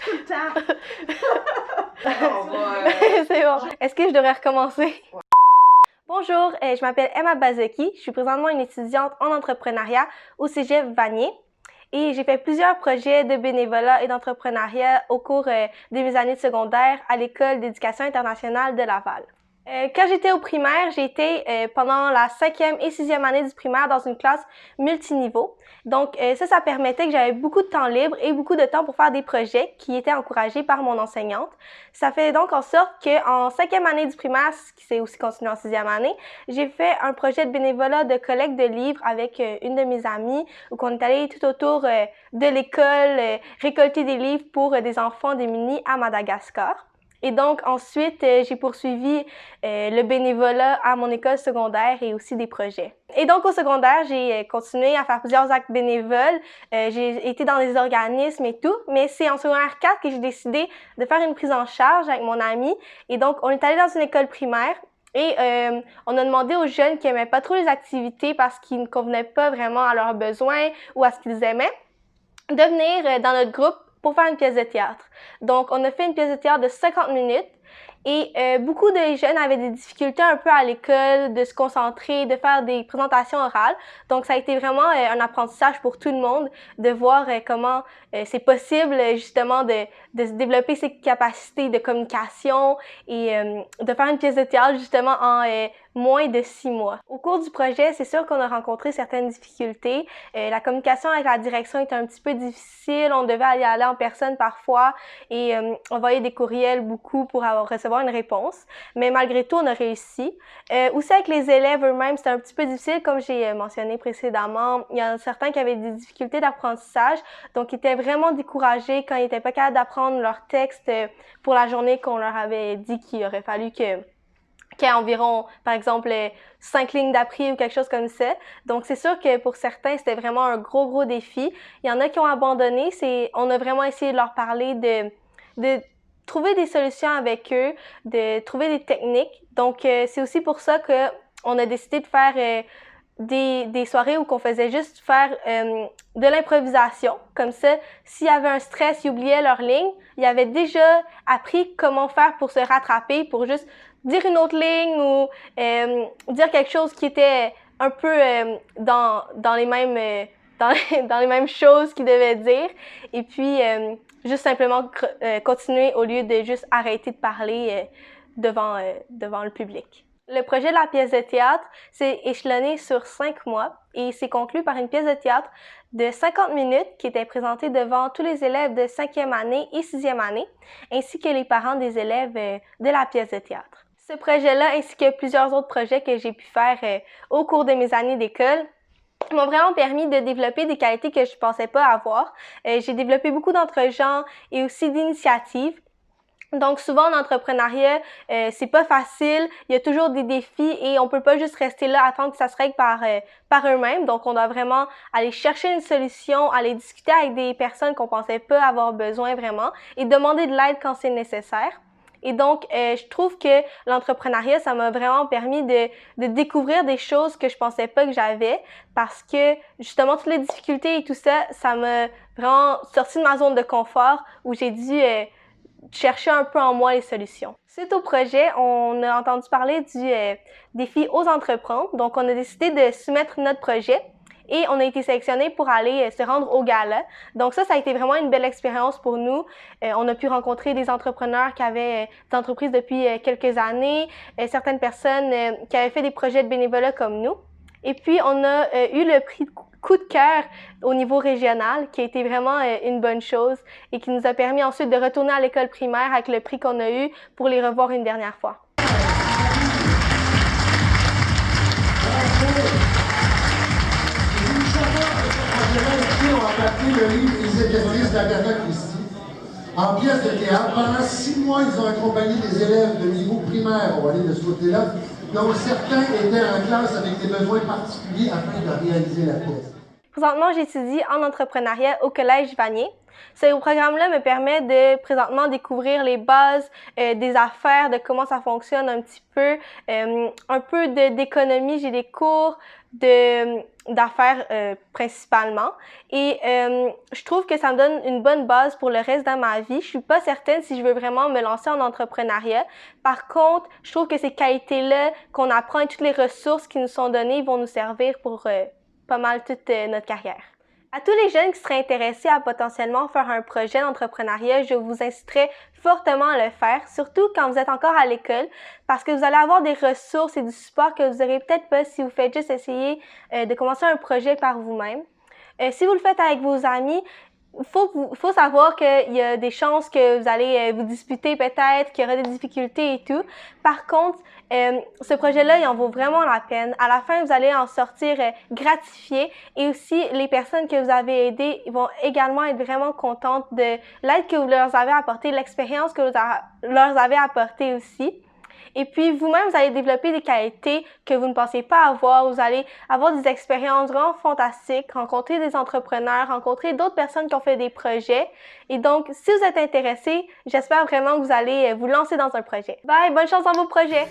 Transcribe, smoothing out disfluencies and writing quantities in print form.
Tout le temps. C'est bon. Est-ce que je devrais recommencer? Ouais. Bonjour, je m'appelle Emma Bazeki. Je suis présentement une étudiante en entrepreneuriat au Cégep Vanier. Et j'ai fait plusieurs projets de bénévolat et d'entrepreneuriat au cours de mes années de secondaire à l'École d'éducation internationale de Laval. Quand j'étais au primaire, j'ai été pendant la 5e et 6e année du primaire dans une classe multiniveau. Donc ça permettait que j'avais beaucoup de temps libre et beaucoup de temps pour faire des projets qui étaient encouragés par mon enseignante. Ça fait donc en sorte qu'en 5e année du primaire, ce qui s'est aussi continué en 6e année, j'ai fait un projet de bénévolat de collecte de livres avec une de mes amies où on est allé tout autour de l'école récolter des livres pour des enfants démunis à Madagascar. Et donc, ensuite, j'ai poursuivi le bénévolat à mon école secondaire et aussi des projets. Et donc, au secondaire, j'ai continué à faire plusieurs actes bénévoles. J'ai été dans des organismes et tout, mais c'est en secondaire 4 que j'ai décidé de faire une prise en charge avec mon ami. Et donc, on est allé dans une école primaire et on a demandé aux jeunes qui n'aimaient pas trop les activités parce qu'ils ne convenaient pas vraiment à leurs besoins ou à ce qu'ils aimaient, de venir dans notre groupe pour faire une pièce de théâtre. Donc, on a fait une pièce de théâtre de 50 minutes et beaucoup de jeunes avaient des difficultés un peu à l'école, de se concentrer, de faire des présentations orales. Donc, ça a été vraiment un apprentissage pour tout le monde de voir comment c'est possible justement de se développer ses capacités de communication et de faire une pièce de théâtre justement en moins de 6 mois. Au cours du projet, c'est sûr qu'on a rencontré certaines difficultés. La communication avec la direction était un petit peu difficile. On devait y aller en personne parfois et envoyer des courriels beaucoup pour recevoir une réponse. Mais malgré tout, on a réussi. Aussi avec les élèves eux-mêmes, c'était un petit peu difficile, comme j'ai mentionné précédemment. Il y en a certains qui avaient des difficultés d'apprentissage, donc ils étaient vraiment découragés quand ils n'étaient pas capables d'apprendre leur texte pour la journée qu'on leur avait dit qu'il aurait fallu qu'il y ait environ, par exemple, 5 lignes d'appris ou quelque chose comme ça. Donc, c'est sûr que pour certains, c'était vraiment un gros défi. Il y en a qui ont abandonné. On a vraiment essayé de leur parler de trouver des solutions avec eux, de trouver des techniques. Donc, c'est aussi pour ça qu'on a décidé de faire des soirées où on faisait juste faire de l'improvisation. Comme ça, s'il y avait un stress, ils oubliaient leur ligne, ils avaient déjà appris comment faire pour se rattraper, pour juste dire une autre ligne ou dire quelque chose qui était un peu dans les mêmes dans les mêmes choses qu'ils devaient dire. Et puis, juste simplement continuer au lieu de juste arrêter de parler devant le public. Le projet de la pièce de théâtre s'est échelonné sur 5 mois et s'est conclu par une pièce de théâtre de 50 minutes qui était présentée devant tous les élèves de 5e année et 6e année, ainsi que les parents des élèves de la pièce de théâtre. Ce projet-là, ainsi que plusieurs autres projets que j'ai pu faire au cours de mes années d'école, m'ont vraiment permis de développer des qualités que je pensais pas avoir. J'ai développé beaucoup d'entre-gens et aussi d'initiatives. Donc souvent en entrepreneuriat, c'est pas facile, il y a toujours des défis et on peut pas juste rester là attendre que ça se règle par eux-mêmes. Donc on doit vraiment aller chercher une solution, aller discuter avec des personnes qu'on pensait pas avoir besoin vraiment et demander de l'aide quand c'est nécessaire. Et donc, je trouve que l'entrepreneuriat, ça m'a vraiment permis de découvrir des choses que je pensais pas que j'avais parce que, justement, toutes les difficultés et tout ça, ça m'a vraiment sorti de ma zone de confort où j'ai dû chercher un peu en moi les solutions. Suite au projet, on a entendu parler du défi Ose entreprendre. Donc, on a décidé de soumettre notre projet. Et on a été sélectionnés pour aller se rendre au gala. Donc ça a été vraiment une belle expérience pour nous. On a pu rencontrer des entrepreneurs qui avaient des entreprises depuis quelques années, certaines personnes qui avaient fait des projets de bénévolat comme nous. Et puis, on a eu le prix coup de cœur au niveau régional, qui a été vraiment une bonne chose et qui nous a permis ensuite de retourner à l'école primaire avec le prix qu'on a eu pour les revoir une dernière fois. On a adapté le livre Les exercices d'Agatha Christie en pièce de théâtre. Pendant 6 mois, ils ont accompagné des élèves de niveau primaire, on va aller de ce côté-là, dont certains étaient en classe avec des besoins particuliers afin de réaliser la pièce. Présentement, j'étudie en entrepreneuriat au Collège Vanier. Ce programme-là me permet de présentement découvrir les bases des affaires, de comment ça fonctionne un petit peu, un peu d'économie. J'ai des cours d'affaires principalement et je trouve que ça me donne une bonne base pour le reste de ma vie. Je suis pas certaine si je veux vraiment me lancer en entrepreneuriat. Par contre, je trouve que ces qualités-là qu'on apprend et toutes les ressources qui nous sont données vont nous servir pour pas mal toute notre carrière. À tous les jeunes qui seraient intéressés à potentiellement faire un projet d'entrepreneuriat, je vous inciterais fortement à le faire, surtout quand vous êtes encore à l'école, parce que vous allez avoir des ressources et du support que vous n'aurez peut-être pas si vous faites juste essayer de commencer un projet par vous-même. Si vous le faites avec vos amis, faut savoir qu'il y a des chances que vous allez vous disputer peut-être, qu'il y aura des difficultés et tout. Par contre, ce projet-là, il en vaut vraiment la peine. À la fin, vous allez en sortir gratifié et aussi les personnes que vous avez aidées vont également être vraiment contentes de l'aide que vous leur avez apportée, l'expérience que vous leur avez apportée aussi. Et puis, vous-même, vous allez développer des qualités que vous ne pensiez pas avoir. Vous allez avoir des expériences vraiment fantastiques, rencontrer des entrepreneurs, rencontrer d'autres personnes qui ont fait des projets. Et donc, si vous êtes intéressé, j'espère vraiment que vous allez vous lancer dans un projet. Bye! Bonne chance dans vos projets!